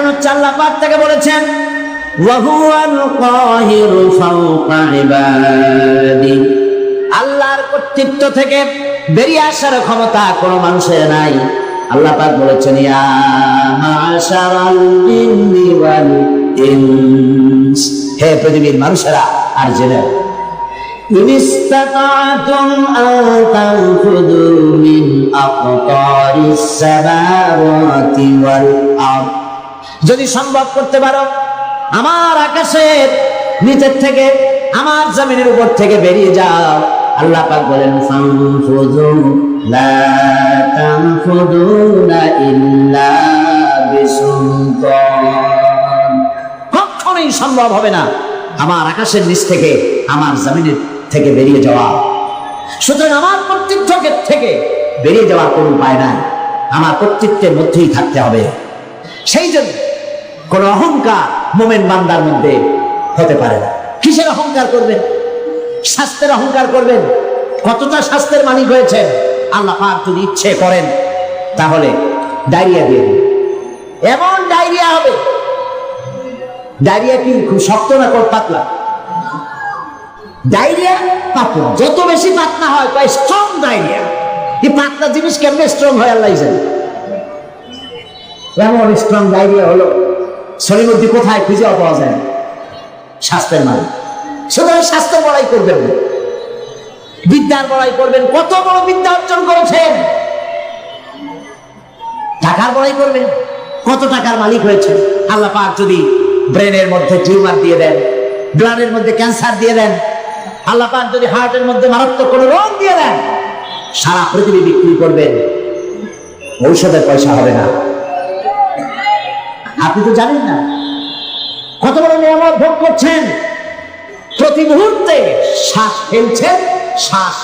হচ্ছে আল্লাহ পাক থেকে বলেছেন ওয়া হুয়াল কাহিরু ফাওকা ইবাদি, আল্লাহর কর্তৃত্ব থেকে বেরিয়ে আসার ক্ষমতা কোনো মানুষের নাই। আল্লাহ পাক বলেছেন ইয়া মাশারাল জিন্নি ওয়াল ইনস, হে পৃথিবীর মানুষেরা আর জিনেরা, ইন ইসতাতা'তুম আন তানফুযু মিন আকতারিস সামাওয়াতি ওয়াল আরদ, যদি সম্ভব করতে পারো আমার আকাশের নিচের থেকে আমার জমিনের উপর থেকে বেরিয়ে যাও। আল্লাহ পাক বলেন ফানফুযু লা তানফুযুনা ইল্লা বিসুলতান, কখনোই সম্ভব হবে না আমার আকাশের নিচ থেকে আমার জমিনের থেকে বেরিয়ে যাওয়া। সুতরাং আমার কর্তৃত্ব থেকে বেরিয়ে যাওয়ার কোনো উপায় নাই, আমার কর্তৃত্বের মধ্যেই থাকতে হবে। সেই জন্য কোন অহংকার মোমেন বান্দার মধ্যে হতে পারে না। কিসের অহংকার করবেন? স্বাস্থ্যের অহংকার করবেন। কতটা স্বাস্থ্যের মালিক হয়েছেন, আল্লাহ পাক যদি ইচ্ছে করেন তাহলে ডায়রিয়া দিয়ে দিন, এমন ডায়রিয়া হবে। ডায়রিয়া কি খুব শক্ত না খুব পাতলা? ডায়রিয়া পাতলা, যত বেশি পাতলা হয় তাই স্ট্রং ডায়রিয়া। এই পাতলা জিনিস কেমনে স্ট্রং হয় আল্লাহ জানে। এমন স্ট্রং ডায়রিয়া হলো শরীর মধ্যে কোথায় খুঁজে পাওয়া যায়? স্বাস্থ্যের মালিক। সুতরাং স্বাস্থ্যের বড়াই করবেন না, বিদ্যার বড়াই করবেন। কত বড় বিদ্যা অর্জন করেছেন, টাকার বড়াই করবেন। কত টাকার মালিক হয়েছেন। আল্লাহ পাক যদি ব্রেনের মধ্যে টিউমার দিয়ে দেন, ব্লাডের মধ্যে ক্যান্সার দিয়ে দেন, আল্লাহ পাক যদি হার্টের মধ্যে মারাত্মক কোনো রোগ দিয়ে দেন, সারা পৃথিবী বিক্রি করবেন, ঔষধের পয়সা হবে না। আপনি তো জানেন না কত বড় নিয়ামত ভোগ করছেন। প্রতি মুহূর্তে শ্বাস ফেলছেন, শ্বাস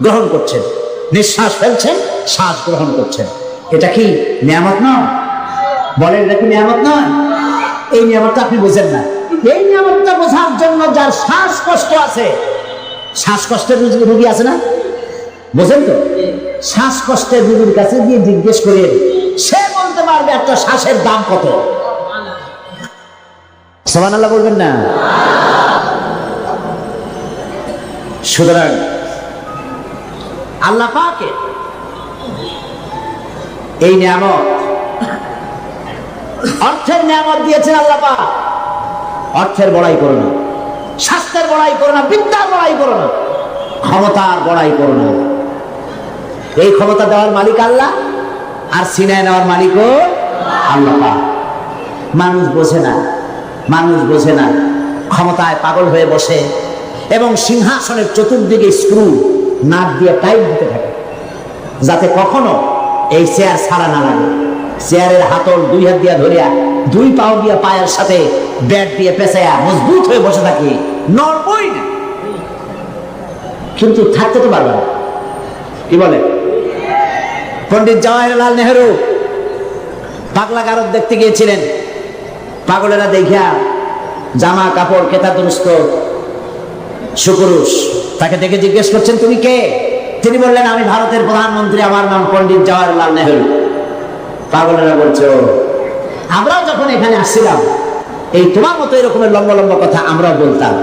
গ্রহণ করছেন, নিঃশ্বাস ফেলছেন, শ্বাস গ্রহণ করছেন। এটা কি নিয়ামত নয়? বলেন এটা কি নিয়ামত নয়? এই নিয়ামতটা আপনি বোঝেন না। এই নিয়ামতটা বোঝার জন্য যার শ্বাসকষ্ট আছে, শ্বাসকষ্টের রোগী আছে না, বোঝেন তো? শ্বাসকষ্টের রোগীর কাছে গিয়ে জিজ্ঞেস করে সে বলতে পারবে একটা শ্বাসের দাম কত। সুবহানাল্লাহ বলবেন না? সুতরাং আল্লাহ পাকে এই নিয়ামত, অর্থের নিয়ামত দিয়েছেন আল্লাহ পাক। অর্থের বড়াই করো না, স্বাস্থ্যের বড়াই করো না, বিদ্যার বড়াই করো না, ক্ষমতার বড়াই করো না। এই ক্ষমতা দেওয়ার মালিক আল্লাহ, আর সিনায় নেওয়ার মালিকও আল্লাহ পাক। মানুষ বোঝে না, মানুষ বোঝে না, ক্ষমতায় পাগল হয়ে বসে এবং সিংহাসনের চতুর্দিকে স্ক্রু নাট দিয়ে টাইট দিতে থাকে যাতে কখনো এই চেয়ার ছাড়া না লাগে। চেয়ারের হাতল দুই হাত দিয়া ধরিয়া দুই পাও দিয়া পায়ের সাথে ব্যাট দিয়ে পেঁচাইয়া মজবুত হয়ে বসে থাকে, নড়বই না। কিন্তু থাকতে তো পারবে না। কি বলে? পণ্ডিত জওয়াহরলাল নেহরু পাগলা গারদ দেখতে গিয়েছিলেন। পাগলেরা দেখিয়া জামা কাপড় কেতা দুরস্ত সুপুরুষ, তাকে দেখে জিজ্ঞেস করছেন তুমি কে? তিনি বললেন আমি ভারতের প্রধানমন্ত্রী, আমার নাম পণ্ডিত জওয়াহরলাল নেহরু। পাগলেরা বলছে আমরাও যখন এখানে আসছিলাম এই তোমার মতো এরকমের লম্বা লম্বা কথা আমরাও বলতাম,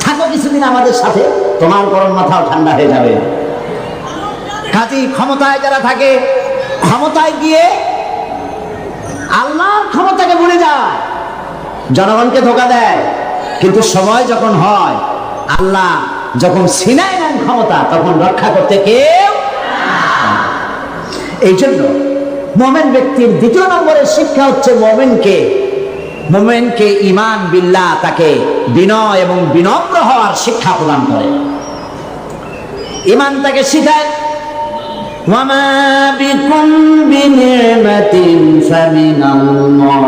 থাকো কিছুদিন আমাদের সাথে, তোমার গরম মাথাও ঠান্ডা হয়ে যাবে। কাজী ক্ষমতায় যারা থাকে, ক্ষমতায় গিয়ে আল্লাহর ক্ষমতাকে ভুলে যায়, জনগণকে ধোঁকা দেয়। কিন্তু সময় যখন হয়, আল্লাহ যখন ছিনায় নেন ক্ষমতা, তখন রক্ষা করতে কেউ। এই জন্য মুমিন ব্যক্তির দ্বিতীয় নম্বরের শিক্ষা হচ্ছে মুমিনকে ঈমান বিল্লাহ, তাকে বিনয় এবং বিনম্র হওয়ার শিক্ষা প্রদান করে। ঈমান তাকে শিখায় ওয়ামা বিকুম বিনিমাতিন ফামিনাল্লাহ।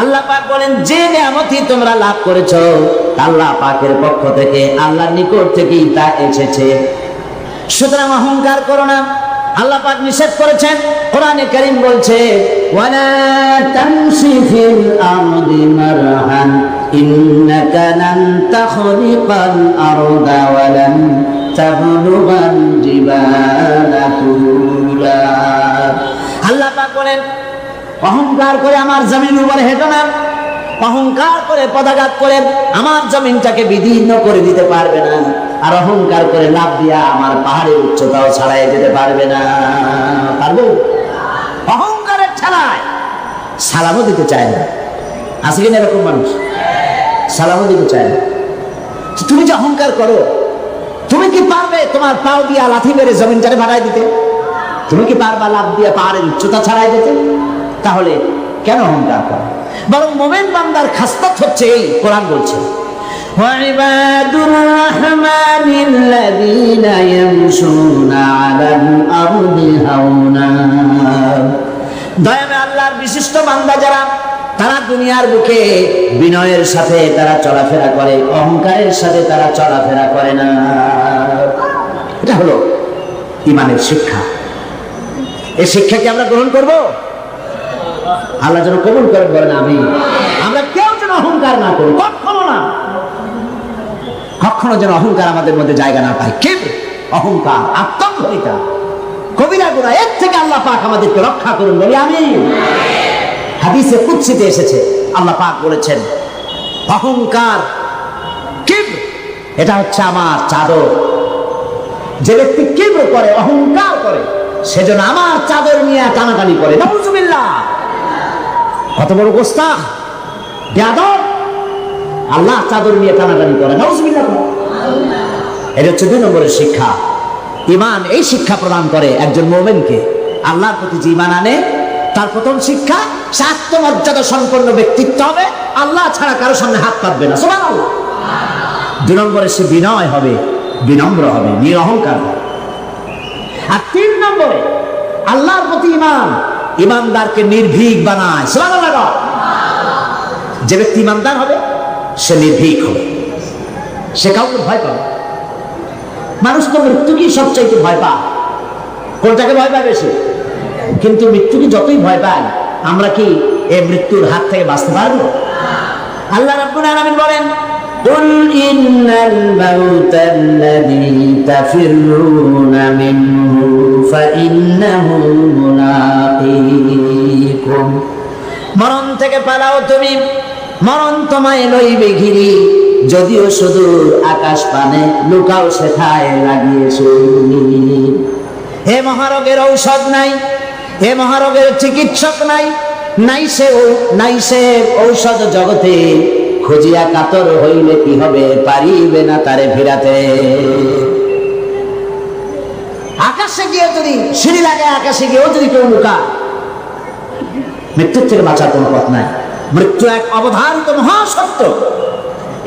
আল্লাহ পাক বলেন যে নিয়ামতই তোমরা লাভ করেছো আল্লাহ পাকের পক্ষ থেকে, আল্লাহর নিকট থেকেই তা এসেছে। সুতরাং অহংকার করো না। আল্লাহ পাক নিষেধ করেছেন, কোরআনে কারীম বলছে ওয়ালা তামশি ফিল আরদি মারহান ইন্নাকা লান তাখরিকাল আরদা ওয়া লান তাবলুগাল জিবালা তুলা। আল্লাহ পাক বলেন অহংকার করে আমার জমিন উপরে হেঁটো না, অহংকার করে পদাঘাত করে আমার জমিনটাকে বিদীর্ণ করে দিতে পারবে না, আর অহংকার করে লাভ দিয়া আমার পাহাড়ের উচ্চতাও ছাড়াই যেতে পারবে না। পারবো? অহংকারের ঠেলায় সালামও দিতে চায় না। আছে কিনা এরকম মানুষ? সালামও দিতে চায় না। তুমি যে অহংকার করো, তুমি কি পারবে তোমার পাও দিয়া লাথি মেরে জমিনটারে ভাড়াই দিতে? তুমি কি পারবা লাভ দিয়া পাহাড়ের উচ্চতা ছাড়াই দিতে? তাহলে কেন অহংকার করো? বরং মুমিন বান্দার খাসলত হচ্ছে এই, কোরআন বলছে ওয়াইবাদুর রাহমানিল্লাযীনা ইয়ামশুনা আলাল আরদি হাওনা। দয়াময় আল্লাহর বিশিষ্ট বান্দা যারা, তারা দুনিয়ার বুকে বিনয়ের সাথে তারা চলাফেরা করে, অহংকারের সাথে তারা চলাফেরা করে না। এটা হলো ঈমানের শিক্ষা। এই শিক্ষা কি আমরা গ্রহণ করব? আল্লাহ যেন কবুল করেন, বলেন আমিন। আমরা কেউ যেন অহংকার না করি, কখনো না, কখনো যেন অহংকার আমাদের মধ্যে জায়গা না পায়। কে অহংকার, আত্মম্ভরিতা, কবিরা গুনাহ, এর থেকে আল্লাহ পাক আমাদেরকে রক্ষা করুন, বলি আমিন। হাদিসে কুদসিতে এসেছে, আল্লাহ পাক বলেছেন অহংকার, কিবর, এটা হচ্ছে আমার চাদর। যে ব্যক্তি কিবর করে, অহংকার করে, সেজন্য আমার চাদর নিয়ে টানাটানি করে। নাউজুবিল্লাহ, কত বড় গোস্তাখ, বেয়াদব, আল্লাহ চাদর নিয়ে টানাটানি করে। নাউজুবিল্লাহ। এটা হচ্ছে 2 নম্বরের শিক্ষা। ঈমান এই শিক্ষা প্রদান করে একজন মুমিনকে, আল্লাহর প্রতি যে ঈমান আনে তার প্রথম শিক্ষা, সে আত্মমর্যাদা সম্পন্ন ব্যক্তিত্ব হবে, আল্লাহ ছাড়া কারো সামনে হাত পাতবে না। সুবহানাল্লাহ। 2 নম্বরে সে বিনয় হবে, বিনম্র হবে, নিরহংকার হবে। আর 3 নম্বরে আল্লাহর প্রতি ঈমান ঈমানদারকে নির্ভীক বানায়। সুবহানাল্লাহ। যে ব্যক্তি ঈমানদার হবে সে নির্ভীক হবে, সে কাউকে ভয় পাবে। মানুষ তো মৃত্যুকেই সবচাইতে ভয় পায়। কোনটাকে ভয় পায় বেশি? কিন্তু মৃত্যুকে যতই ভয় পায়, আমরা কি এই মৃত্যুর হাত থেকে বাঁচতে পারবো? আল্লাহ রাব্বুল আলামিন বলেন কুল ইন্নাল মাউতাল্লাযী তাফিররুনা মিনহু ফাইন্নাহু মুলাকীকুম। মরণ থেকে পালাও তুমি, মরণ তোমায় লইবে ঘিরি, যদিও সুদূর আকাশ পানে লুকাও সেথায় লাগিয়েছে। হে মহারোগের ঔষধ নাই, হে মহারোগের চিকিৎসক নাই, নাই সে ঔষধ জগতে, খুঁজিয়া কাতর হইলে কি হবে, পারিবে না তারে ফিরাতে। আকাশে গিয়ে যদি সিঁড়ি লাগে, আকাশে গিয়েও যদি কেউ লুকায়, মৃত্যুর থেকে বাঁচার কোনো পথ নাই। মৃত্যু এক অবধারিত মহাসত্য,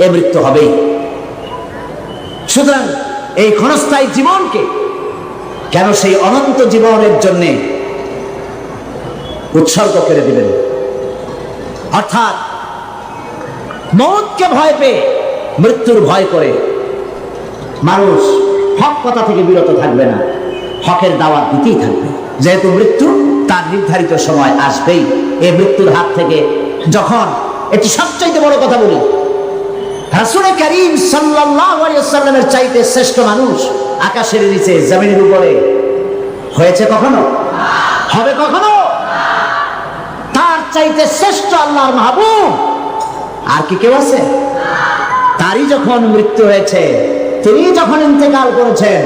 এ মৃত্যু হবেই। সুতরাং এই ক্ষণস্থায়ী জীবনকে কেন সেই অনন্ত জীবনের জন্য উৎসর্গ করে দিবেন? অর্থাৎ মৌতকে ভয় পেয়ে, মৃত্যুর ভয় করে মানুষ হক কথা থেকে বিরত থাকবে না, হকের দাওয়াত দিতেই থাকবে। যেহেতু মৃত্যু তার নির্ধারিত সময় আসবেই। এই মৃত্যুর হাত থেকে যখন, এটি সবচাইতে বড় কথা বলি, রাসূল করিম সাল্লাল্লাহু আলাইহি ওয়াসাল্লামের চাইতে শ্রেষ্ঠ মানুষ আকাশের নিচে জমিনের উপরে হয়েছে কখনো? হবে কখনো? তার চাইতে শ্রেষ্ঠ আল্লাহর মাহবুব আর কি কেউ আছে? তারই যখন মৃত্যু হয়েছে, তিনি যখন ইন্তেকাল করেছেন,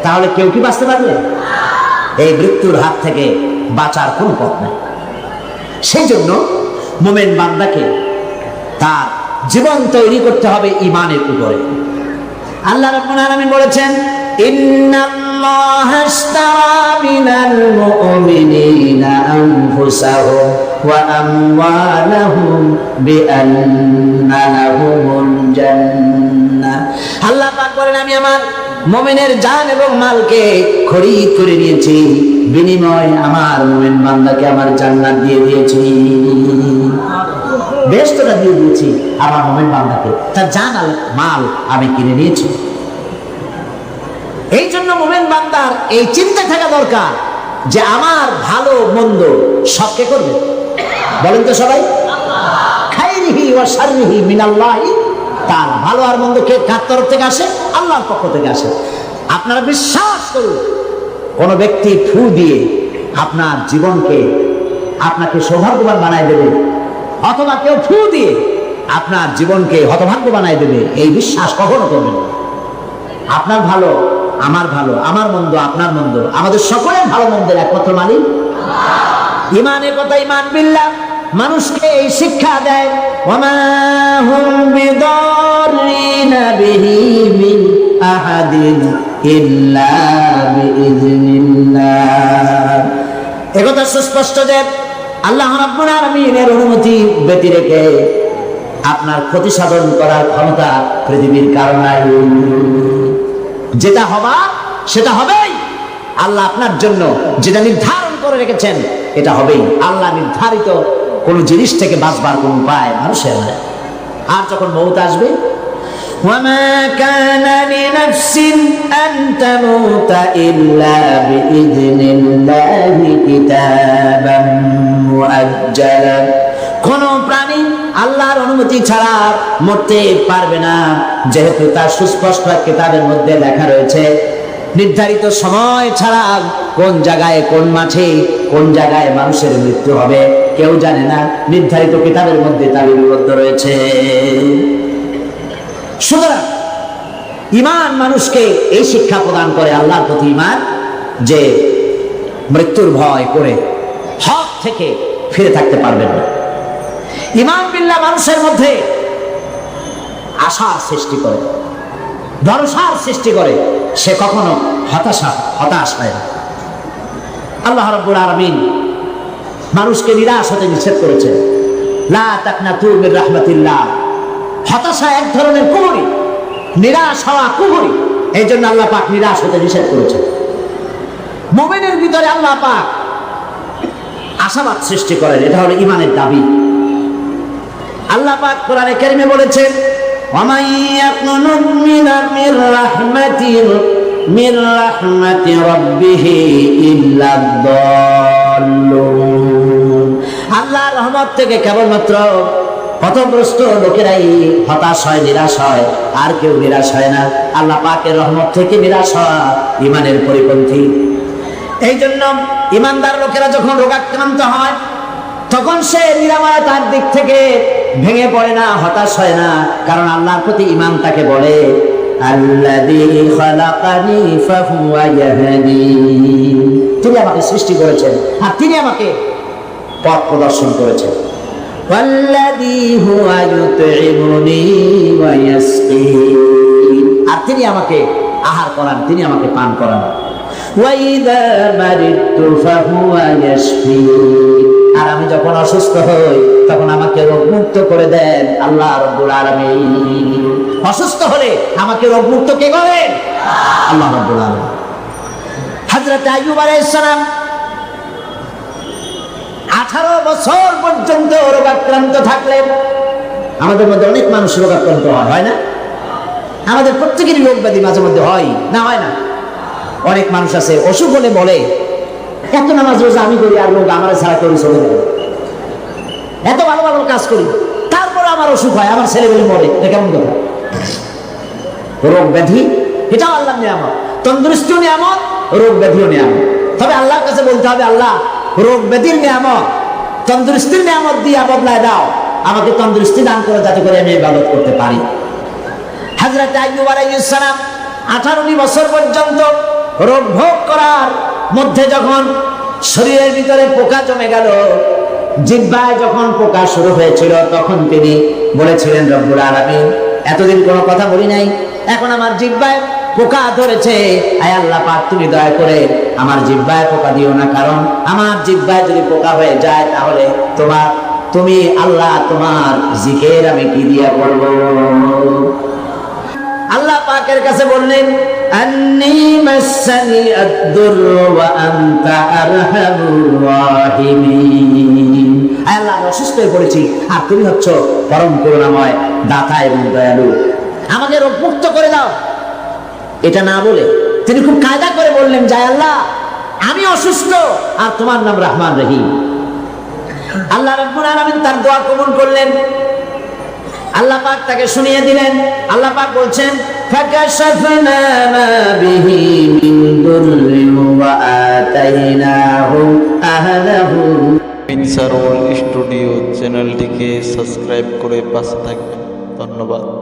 তাহলে কেউ কি বাঁচতে পারবে? এই মৃত্যুর হাত থেকে বাঁচার কোনো পথ নাই। সেই জন্য মুমিন বান্দাকে তার জীবন তৈরি করতে হবে ঈমানের উপরে। আল্লাহ রাব্বুল আলামিন বলেছেন ইন্নাল্লাহা আশতারা মিনাল মুমিনিনা আনফুসাহুম ওয়া আমওয়ালাহুম বিআন্না লাহুমুল জান্নাহ। আল্লাহ পাক বলেন, আমি আমার মুমিনের জান এবং মালকে খরিদ করে নিয়েছি, বিনিময়ে আমার মুমিন বান্দাকে আমার জান্নাত দিয়ে দিয়েছি, বেহেশতটা দিয়ে দিয়েছি আমার মুমিন বান্দাকে, তার জান আর মাল আমি কিনে নিয়েছি। এই জন্য মুমিন বান্দার এই চিন্তা থাকা দরকার যে আমার ভালো মন্দ সবকে করবে। বলেন তো সবাই, খাইরিহি ওয়া শাররিহি মিনাল্লাহি। তার ভালো আর মন্দ কে কার তরফ থেকে আসে? আল্লাহর পক্ষ থেকে আসে। আপনারা বিশ্বাস করুন, কোন ব্যক্তি ফু দিয়ে আপনার জীবনকে আপনাকে সৌভাগ্যবান বানায় দেবে, অথবা কেউ ফু দিয়ে আপনার জীবনকে হতভাগ্য বানায় দেবে, এই বিশ্বাস কখনো করবেন না। আপনার ভালো আমার ভালো, আমার মন্দ আপনার মন্দ, আমাদের সকলের ভালো মন্দের একমাত্র মালিক ইমানের কথা। ইমান বিল্লাহ মানুষকে এই শিক্ষা দেয়, ওয়ামা হুম বিদাররিনা বিহি মিন আহাদিন ইল্লা বিইজনিল্লাহ। একথা সুস্পষ্ট যে আল্লাহ রাব্বুল আলামিনের অনুমতি ব্যতি রেখে আপনার ক্ষতি সাধন করার ক্ষমতা পৃথিবীর কারো নাই। যেটা হবার সেটা হবেই। আল্লাহ আপনার জন্য যেটা নির্ধারণ করে রেখেছেন এটা হবেই। আল্লাহ নির্ধারিত কোন জিনিস থেকে বাঁচবার কোন উপায় মানুষের নাই। আর যখন মউত আসবে, ওয়ামা কানা লিনাফসিন আন তামুতা ইল্লা বিইজনিল্লাহি কিতাবাম মুআজ্জালা, কোন প্রাণী আল্লাহর অনুমতি ছাড়া মরতে পারবে না, যেহেতু তার সুস্পষ্ট কিতাবের মধ্যে লেখা রয়েছে নির্ধারিত সময় ছাড়া কোন জায়গায় কোন মাঠে কোন জায়গায় মানুষের মৃত্যু হবে কেউ জানে না, নির্ধারিত কিতাবের মধ্যে তা লিপিবদ্ধ রয়েছে। সুতরাং ঈমান মানুষকে এই শিক্ষা প্রদান করে, আল্লাহর প্রতি ঈমান, যে মৃত্যুর ভয় করে হক থেকে ফিরে থাকতে পারবেন না। ঈমান বিল্লাহ মানুষের মধ্যে আশার সৃষ্টি করে, ভরসার সৃষ্টি করে, সে কখনো হতাশ হয় না। আল্লাহ রাব্বুল আলামিন মানুষকে নিরাশ হতে নিষেধ করেছেন, লা তাকনাতু মির রাহমাতিল্লাহ। হতাশা এক ধরনের কুফরি, নিরাশ হওয়া কুফরি, এই জন্য আল্লাহ পাক নিরাশ হতে নিষেধ করেছেন। মুমিনের ভিতরে আল্লাহ পাক আশাবাদ সৃষ্টি করেন, এটা হলো ঈমানের দাবি। আল্লাহ পাক কোরআনে কারিমে বলেছেন, ওয়ামান ইয়াকুনুত মির রাহমাতি রাব্বিহি ইল্লা দাল্লুন। আল্লাহর রহমত থেকে কেবলমাত্র পথভ্রষ্ট লোকেরাই হতাশ হয়, নিরাশ হয়, আর কেউ নিরাশ হয় না। আল্লাহ পাকের রহমত থেকে নিরাশ হওয়া ঈমানের পরিপন্থী। এই জন্য ঈমানদার লোকেরা যখন রোগাক্রান্ত হয় তখন সে নিরাময় তার দিক থেকে ভেঙে পড়ে না, হতাশ হয় না, কারণ আল্লাহর প্রতি ঈমান তাকে বলে আল্লাযী খালাকানি ফাহুয়া ইয়াহদিন, তিনি আমাকে সৃষ্টি করেছেন আর তিনি আমাকে পথ প্রদর্শন করেছেন। ওয়াল্লাযী হুয়া ইউতঈমুনি ওয়া ইয়াসকিন, আর তিনি আমাকে আহার করান, তিনি আমাকে পান করান। ওয়া ইযা মারিদতু ফাহুয়া ইয়াশফিন, আর আমি যখন অসুস্থ হই তখন আমাকে রোগমুক্ত করে দেন আল্লাহ রাব্বুল আলামিন। অসুস্থ হলে আমাকে রোগমুক্ত কে করেন? আল্লাহ রাব্বুল আলামিন। হযরত আইয়ুব আলাইহিস সালাম 18 বছর পর্যন্ত রোগাক্রান্ত থাকলেন। আমাদের মধ্যে অনেক মানুষ রোগাক্রান্ত হয় না? আমাদের প্রত্যেকেরই রোগ ব্যাধি মাঝে মধ্যে হয় না, হয় না? অনেক মানুষ আছে অসুখ হলে বলে, এত নামাজ রোজা আমি করি আর রোগ আমার ছাড়া করি চলে যাবে, এত ভালো ভালো কাজ করি তারপরে আমার অসুখ হয়, আমার ছেলেমেয়ে মরে। এটা কেমন কথা? রোগ ব্যাধি এটাও আল্লাহর নিয়ামত, তন্দুরুস্তিও নিয়ামত, রোগ ব্যাধিও নিয়ামত। তবে আল্লাহর কাছে বলতে হবে, আল্লাহ রোগ ব্যাধির নিয়ামত তন্দুরুস্তির নিয়ামত দিয়ে বদলায় দাও, আমাকে তন্দুরুস্তি দান করে যাতে করে আমি ইবাদত করতে পারি। হযরত আইয়ুব আলাইহিস সালাম 18 বছর পর্যন্ত রোগ ভোগ করার মধ্যে যখন শরীরের ভিতরে পোকা জমে গেল, জিহ্বায় যখন পোকা শুরু হয়েছিল, তখন তিনি বলেছিলেন, রব্বুল আলামিন এতদিন কোনো কথা বলি নাই, এখন আমার জিহ্বায় পোকা ধরেছে, আয় আল্লাহ পাক তুমি দয়া করে আমার জিহ্বায় পোকা দিও না, কারণ আমার জিহ্বায় যদি পোকা হয়ে যায় তাহলে তুমি আল্লাহ তোমার জিকির আমি কি দিয়া করব? আল্লাহ পাকের কাছে বললেন, আন্নী মাসানি আদ-দুররু ওয়া আনতা আরহামুর রাহিমিন। আল্লাহ, আমি অসুস্থ হয়ে পড়েছি আর তুমি হচ্ছ পরম করুণাময় দাতা এবং দয়ালু, আমাকে রোগ মুক্ত করে দাও। এটা না বলে তিনি খুব কায়দা করে বললেন, যায় আল্লাহ আমি অসুস্থ আর তোমার নাম রহমান রহিম। আল্লাহ রাব্বুল আলামিন তার দোয়া কবুল করলেন, আল্লাহ পাক তাকে শুনিয়ে দিলেন। আল্লাহ পাক বলছেন, ফাকাশাফনা মা বিহি মিন দুররিন ওয়া আতাইনাহু আহলাহু পিনসারোল স্টুডিও চ্যানেলটিকে সাবস্ক্রাইব করে পাশে থাকবেন। ধন্যবাদ।